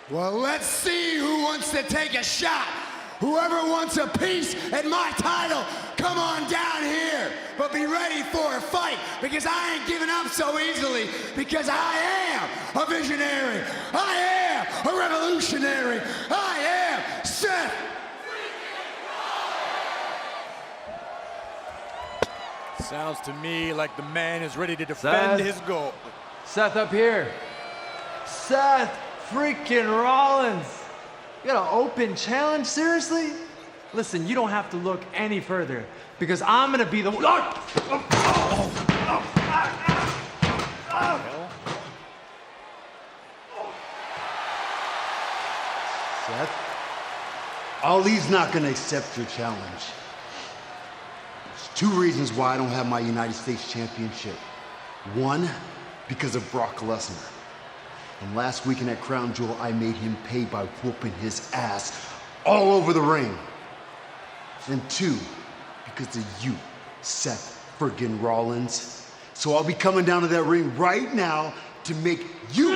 Well, let's see who wants to take a shot. Whoever wants a piece at my title, come on down here. But be ready for a fight, because I ain't giving up so easily, because I am a visionary. I am a revolutionary. I am Seth. Sounds to me like the man is ready to defend his goal. Seth up here. Seth freaking Rollins. You got an open challenge, seriously? Listen, you don't have to look any further, because I'm gonna be the one. Seth, Ali's not gonna accept your challenge. There's two reasons why I don't have my United States Championship. One, because of Brock Lesnar. And last weekend at Crown Jewel, I made him pay by whooping his ass all over the ring. And two, because of you, Seth friggin' Rollins. So I'll be coming down to that ring right now to make you...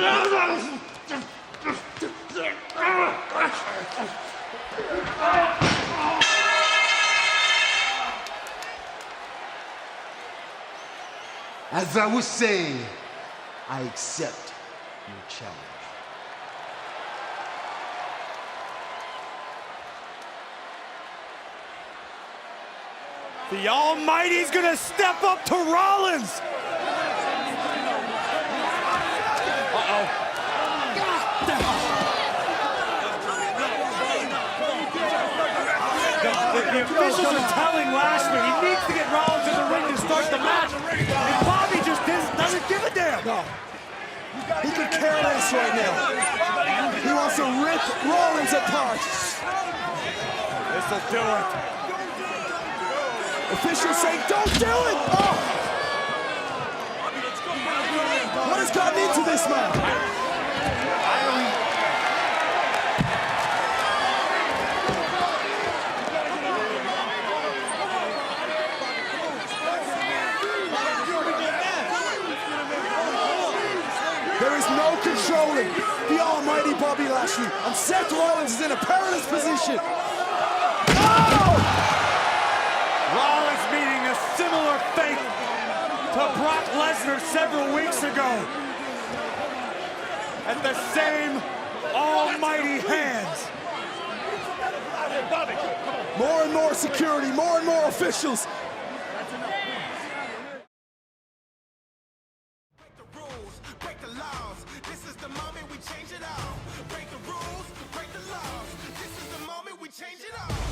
As I was saying, I accept your challenge. The Almighty's gonna step up to Rollins. The officials are telling Lashley he needs to get Rollins in the ring to start the match. And Bobby just doesn't give a damn. No. He could care less right now. He wants to rip Rollins apart. This'll do it. Officials say, don't do it! Oh. What has gotten into this man? There is no controlling the almighty Bobby Lashley, and Seth Rollins is in a perilous position. Oh! Rollins meeting a similar fate to Brock Lesnar several weeks ago. At the same almighty hands. More and more security, more and more officials. Break the laws. This is the moment we change it all. Break the rules, break the laws. This is the moment we change it all.